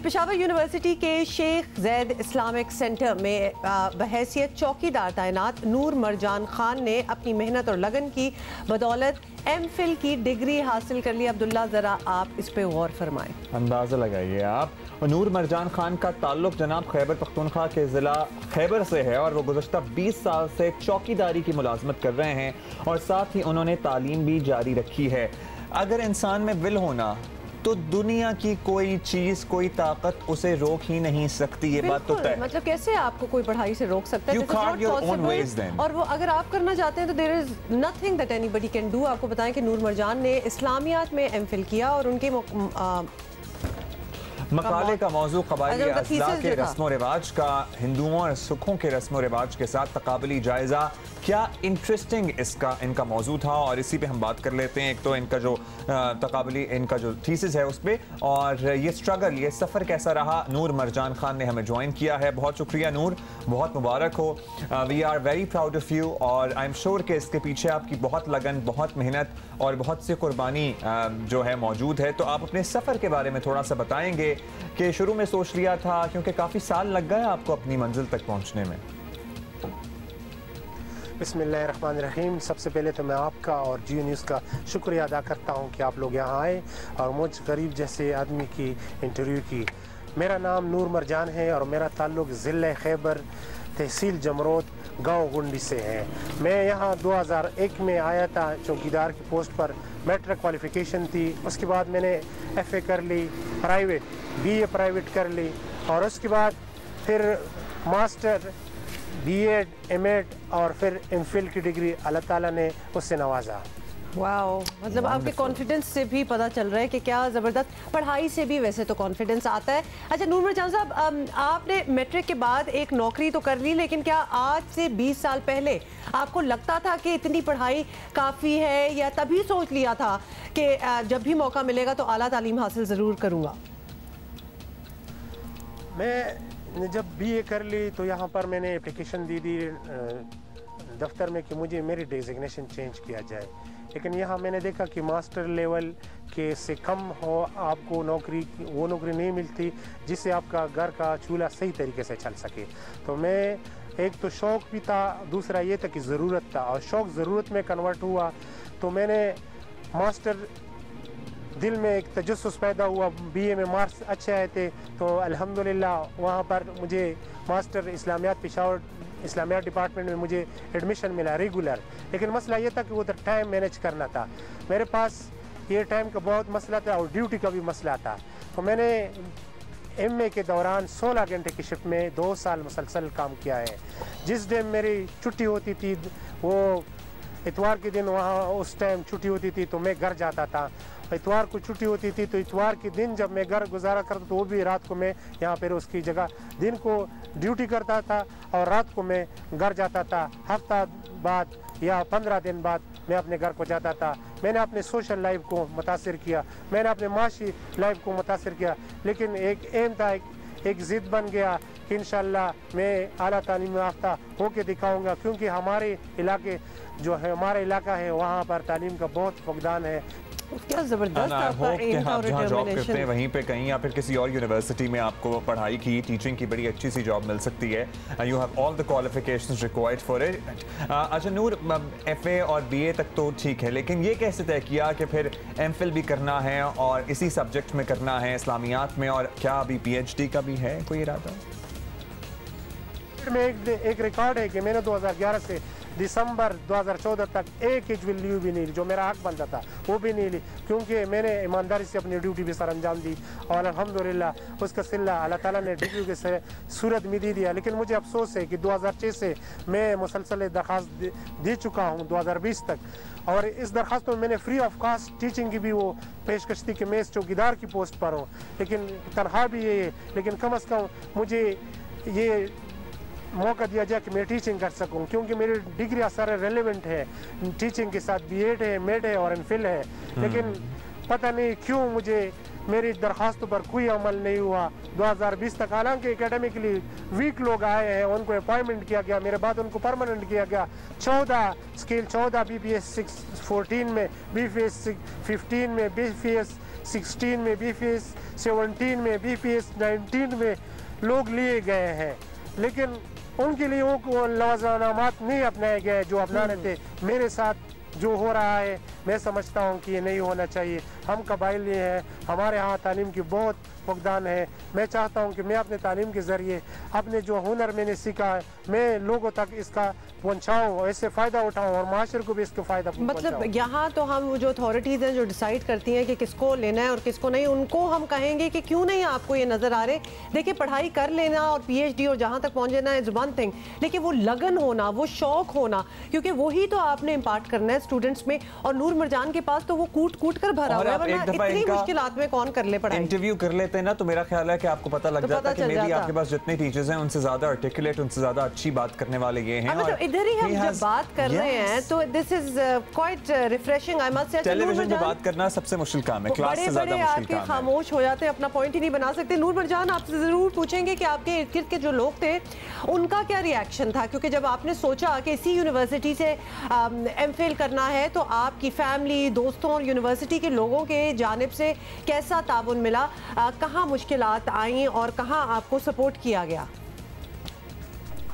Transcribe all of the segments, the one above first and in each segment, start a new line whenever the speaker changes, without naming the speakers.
Peshawar university के Sheikh Zaid Islamic centre में बहैसियत चौकीदार तैनात नूर मरजान खान ने अपनी मेहनत और लगन की बदौलत एमफिल की डिग्री हासिल कर ली। अब्दुल्ला, ज़रा आप इस पे गौर फरमाएं।
अंदाज़ा लगाइए आप। नूर मरजान खान का ताल्लुक जनाब खैबर पख्तूनख्वा के ज़िला खैबर से है और वो गुज़श्ता 20 साल से चौकीदारी की मुलाजमत कर रहे हैं और साथ ही उन्होंने तालीम भी जारी रखी है। अगर इंसान में विल होना तो दुनिया की कोई चीज, कोई ताकत उसे रोक ही नहीं सकती। ये बात तो तय।
मतलब कैसे आपको कोई पढ़ाई से रोक सकता है?
You carve your own ways then.
और वो अगर आप करना चाहते हैं तो there is nothing that anybody can do. आपको बताएं कि नूर मरजान ने इस्लामियात में एमफिल किया और उनके
मकाले का मौजू कबायली अज़ला के रस्म व रिवाज का हिंदुओं और सिखों के रस्म व रिवाज के साथ तकाबली जायजा। क्या इंटरेस्टिंग इनका मौजू था और इसी पे हम बात कर लेते हैं। एक तो इनका जो तकाबली इनका जो थीसिस है उस पर, और ये स्ट्रगल, ये सफ़र कैसा रहा। नूर मरजान खान ने हमें ज्वाइन किया है। बहुत शुक्रिया नूर, बहुत मुबारक हो। We are very proud of you और आई एम श्योर कि इसके पीछे आपकी बहुत लगन, बहुत मेहनत और बहुत सी कुर्बानी जो है मौजूद है। तो आप अपने सफ़र के बारे में थोड़ा सा बताएंगे कि शुरू में सोच लिया था, क्योंकि काफ़ी साल लग गए आपको अपनी मंजिल तक पहुँचने में।
बिस्मिल्लाहिर्रहमानिर्रहीम। सबसे पहले तो मैं आपका और जियो न्यूज़ का शुक्रिया अदा करता हूं कि आप लोग यहां आए और मुझ गरीब जैसे आदमी की इंटरव्यू की। मेरा नाम नूर मरजान है और मेरा ताल्लुक़ ज़िला खैबर तहसील जमरोद गांव गुंडी से है। मैं यहां 2001 में आया था चौकीदार की पोस्ट पर। मैट्रिक क्वालिफ़िकेशन थी, उसके बाद मैंने FA कर ली, प्राइवेट BA प्राइवेट कर ली और उसके बाद फिर मास्टर B.Ed, M.Ed और फिर MPhil की डिग्री अल्लाह ताला ने उससे नवाजा।
वाओ, मतलब आपके कॉन्फिडेंस से भी पता चल रहा है कि क्या ज़बरदस्त। पढ़ाई से भी वैसे तो कॉन्फिडेंस आता है। अच्छा नूर मरजान साहब, आपने मैट्रिक के बाद एक नौकरी तो कर ली, लेकिन क्या आज से 20 साल पहले आपको लगता था कि इतनी पढ़ाई काफ़ी है, या तभी सोच लिया था कि जब भी मौका मिलेगा तो आला तालीम हासिल ज़रूर करूँगा?
मैं जब BA कर ली तो यहाँ पर मैंने एप्लीकेशन दी थी दफ्तर में कि मुझे मेरी डेजिग्नेशन चेंज किया जाए, लेकिन यहाँ मैंने देखा कि मास्टर लेवल के से कम हो आपको नौकरी, वो नौकरी नहीं मिलती जिससे आपका घर का चूल्हा सही तरीके से चल सके। तो मैं, एक तो शौक़ भी था, दूसरा ये था कि ज़रूरत था, और शौक़ ज़रूरत में कन्वर्ट हुआ। तो मैंने मास्टर, दिल में एक तजस्सुस पैदा हुआ, BA में मार्क्स अच्छे आए थे तो अल्हम्दुलिल्लाह वहाँ पर मुझे मास्टर इस्लामियात पेशावर इस्लामियात डिपार्टमेंट में मुझे एडमिशन मिला रेगुलर। लेकिन मसला ये था कि उधर टाइम मैनेज करना था, मेरे पास ये टाइम का बहुत मसला था और ड्यूटी का भी मसला था। तो मैंने MA के दौरान 16 घंटे की शिफ्ट में 2 साल मुसलसल काम किया है। जिस दिन मेरी छुट्टी होती थी वो इतवार के दिन, वहाँ उस टाइम छुट्टी होती थी तो मैं घर जाता था। इतवार को छुट्टी होती थी तो इतवार के दिन जब मैं घर गुजारा करता तो वो भी रात को मैं यहाँ पर उसकी जगह दिन को ड्यूटी करता था और रात को मैं घर जाता था। हफ्ता बाद या 15 दिन बाद मैं अपने घर को जाता था। मैंने अपने सोशल लाइफ को मुतासिर किया, मैंने अपने माशी लाइफ को मुतासिर किया, लेकिन एक एम था, एक ज़िद बन गया कि इंशाअल्लाह मैं आला तालीम याफ्ता होके दिखाऊंगा, क्योंकि हमारे इलाके जो है, हमारा इलाका है, वहाँ पर तालीम का बहुत फुकदान है।
क्या ज़बरदस्त आपका एम था और डिटरमिनेशन।
हैं वहीं पे कहीं या फिर किसी और यूनिवर्सिटी में आपको पढ़ाई की, टीचिंग की बड़ी अच्छी सी जॉब मिल सकती है। You have all the qualifications required for it. अच्छा नूर, FA और BA तक तो ठीक है, लेकिन ये कैसे तय किया कि फिर MPhil भी करना है और इसी सब्जेक्ट में करना है, इस्लामियात में, और क्या अभी PhD का भी है कोई इरादा?
में एक रिकॉर्ड है कि मैंने 2011 से दिसंबर 2014 तक एक एजुअल लीव भी नहीं ली, जो मेरा हक बनता था वो भी नहीं ली, क्योंकि मैंने ईमानदारी से अपनी ड्यूटी भी सर अंजाम दी और अल्हम्दुलिल्लाह उसका सिला अल्लाह ताला ने डिग्री के सूरत में दे दिया। लेकिन मुझे अफसोस है कि 2006 से मैं मुसलसल दरख्वास्त दे चुका हूँ 2020 तक, और इस दरख्वास्त में मैंने फ्री ऑफ कास्ट टीचिंग की भी वो पेशकश थी कि मैं इस चौकीदार की पोस्ट पर हूँ, लेकिन तनख्वाह भी ये है, लेकिन कम अज़ कम मुझे ये मौका दिया जाए कि मैं टीचिंग कर सकूं, क्योंकि मेरी डिग्री सारे रेलेवेंट है, टीचिंग के साथ B.Ed है, M.Ed है और MPhil है। लेकिन पता नहीं क्यों मुझे मेरी दरख्वास्तों पर कोई अमल नहीं हुआ 2020 तक। हालांकि एकेडमिकली वीक लोग आए हैं, उनको अपॉइंटमेंट किया गया, मेरे बाद उनको परमानेंट किया गया। 14 स्केल 14 BPS 6 14 में, BPS 15 में, BPS 16 में BPS, 17 में BPS, 19 में लोग लिए गए हैं, लेकिन उनके लिए वो लवाज़मात नहीं अपनाए गए जो अपनाने थे। मेरे साथ जो हो रहा है मैं समझता हूँ कि ये नहीं होना चाहिए। हम कबायली हैं, हमारे यहाँ तालीम की बहुत फुकदान है। मैं चाहता हूँ कि मैं अपने तालीम के ज़रिए अपने जो हुनर मैंने सीखा है मैं लोगों तक इसका पहुँचाऊँ, इससे फ़ायदा उठाऊँ और माशरे को भी इसका फ़ायदा
मतलब यहाँ तो हम जो अथॉरिटीज़ हैं जो डिसाइड करती हैं कि किसको लेना है और किसको नहीं, उनको हम कहेंगे कि क्यों नहीं आपको ये नज़र आ रहे। देखिए पढ़ाई कर लेना और PhD और जहाँ तक पहुँच जाना इज़ वन थिंग, लेकिन वो लगन होना, वो शौक होना, क्योंकि वही तो आपने इम्पार्ट करना है स्टूडेंट्स में। और नूर मरजान के पास तो वो कूट कूट कर भरा हुआ है, वरना इतनी मुश्किलात में कौन कर ले पढ़ाई।
इंटरव्यू कर लेते हैं ना तो मेरा ख्याल है कि आपको पता लग जाता है कि मेबी आपके पास जितने टीचर्स हैं उनसे ज्यादा आर्टिकुलेट, उनसे ज्यादा अच्छी बात करने वाले ये हैं।
और इधर ही हम जब बात कर रहे हैं तो this is quite refreshing, I must say.
Television पे बात करना सबसे मुश्किल काम है, क्लास से ज्यादा मुश्किल काम है।
खामोश हो जाते हैं, अपना पॉइंट ही नहीं बना सकते। नूर मरजान आपसे जरूर पूछेंगे कि आपके इर्द गिर्द के जो लोग थे उनका क्या रिएक्शन था, क्योंकि जब आपने सोचा कि इसी यूनिवर्सिटी से MPhil करना है तो आपकी फैमिली, दोस्तों और यूनिवर्सिटी के लोगों के जानिब से कैसा ताउन मिला, कहाँ मुश्किलात आई और कहाँ आपको सपोर्ट किया गया?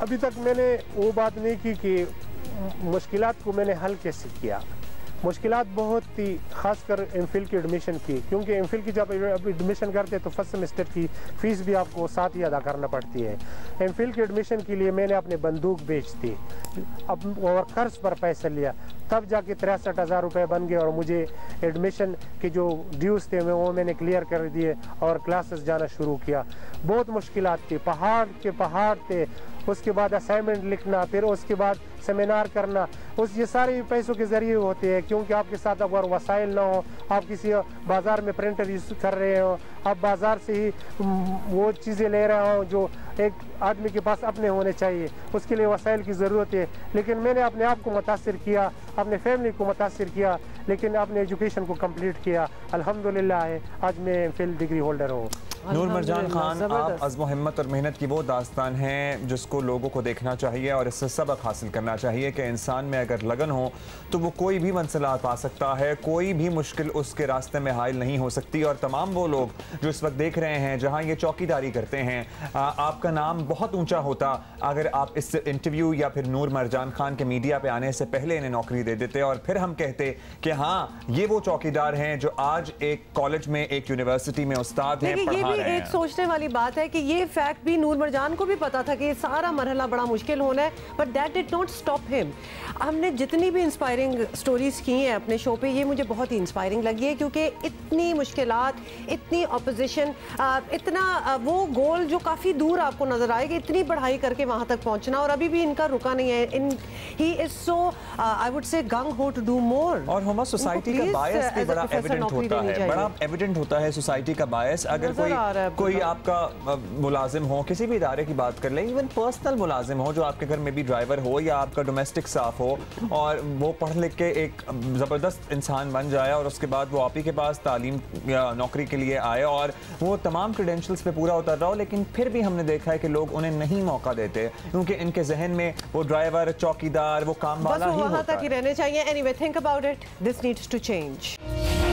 अभी तक मैंने वो बात नहीं की कि मुश्किलात को मैंने हल कैसे किया। मुश्किलात बहुत थी, खासकर MPhil की एडमिशन की, क्योंकि MPhil की जब एडमिशन करते तो फर्स्ट सेमेस्टर की फ़ीस भी आपको साथ ही अदा करना पड़ती है। MPhil की एडमिशन के लिए मैंने अपने बंदूक बेच दी अब और कर्ज पर पैसा लिया, तब जाके 63,000 रुपये बन गए और मुझे एडमिशन के जो ड्यूज़ थे वो मैंने क्लियर कर दिए और क्लासेस जाना शुरू किया। बहुत मुश्किलात थी, पहाड़ के पहाड़ थे, उसके बाद असाइनमेंट लिखना, फिर उसके बाद सेमिनार करना, ये सारे पैसों के ज़रिए होते हैं, क्योंकि आपके साथ अगर वसाइल ना हो, आप किसी बाज़ार में प्रिंटर यूज़ कर रहे हो, आप बाज़ार से ही वो चीज़ें ले रहे हो जो एक आदमी के पास अपने होने चाहिए, उसके लिए वसाइल की ज़रूरत है। लेकिन मैंने अपने आप को मुतासिर किया, अपने फैमिली को मुतासिर किया, लेकिन अपने एजुकेशन को कंप्लीट किया। अल्हम्दुलिल्लाह है आज मैं MPhil डिग्री होल्डर हूँ।
नूर मरजान खान, आप अज़्म हिम्मत और मेहनत की वो दास्तान हैं जिसको लोगों को देखना चाहिए और इससे सबक हासिल करना चाहिए कि इंसान में अगर लगन हो तो वो कोई भी मंजिल पा सकता है, कोई भी मुश्किल उसके रास्ते में हायल नहीं हो सकती। और तमाम वो लोग जो इस वक्त देख रहे हैं जहां ये चौकीदारी करते हैं, आपका नाम बहुत ऊंचा होता अगर आप इस इंटरव्यू या फिर नूर मरजान खान के मीडिया पे आने से पहले इन्हें नौकरी दे देते और फिर हम कहते कि हाँ ये वो चौकीदार हैं जो आज एक कॉलेज में, एक यूनिवर्सिटी में उस्ताद हैं, पढ़ा रहे हैं।
एक सोचने वाली बात है कि ये फैक्ट भी नूर मरजान को भी पता था कि ये सारा मरहला बड़ा मुश्किल होना है, but that did not stop him. हमने जितनी भी इंस्पायरिंग स्टोरीज की हैं अपने शो पे, ये मुझे बहुत ही इंस्पायरिंग लगी है, क्योंकि इतनी मुश्किलात, इतनी ऑपोजिशन, इतना वो गोल जो काफ़ी दूर आपको नजर आएगी, इतनी पढ़ाई करके वहाँ तक पहुँचना, और अभी भी इनका रुका नहीं है। He is so I would say गंग हो टू डू मोर।
और हमारा सोसाइटी का बायस भी बड़ा एविडेंट होता है, बड़ा एविडेंट होता है सोसाइटी का बायस। अगर कोई आपका मुलाजिम हो, किसी भी इदारे की बात कर लें, इवन पर्सनल मुलाजिम हो जो आपके घर में भी ड्राइवर हो या आपका डोमेस्टिक स्टाफ हो, और वो पढ़ लिख के एक ज़बरदस्त इंसान बन जाए और उसके बाद वो आप ही के पास तालीम या नौकरी के लिए आए और वो तमाम क्रेडेंशियल्स पे पूरा उतर रहा हो, लेकिन फिर भी हमने देखा है कि लोग उन्हें नहीं मौका देते, क्योंकि इनके जहन में वो ड्राइवर, चौकीदार, वो काम वाला ही होता है।
वहाँ तक ही रहने चाहिए। Anyway, think about it, this needs to change.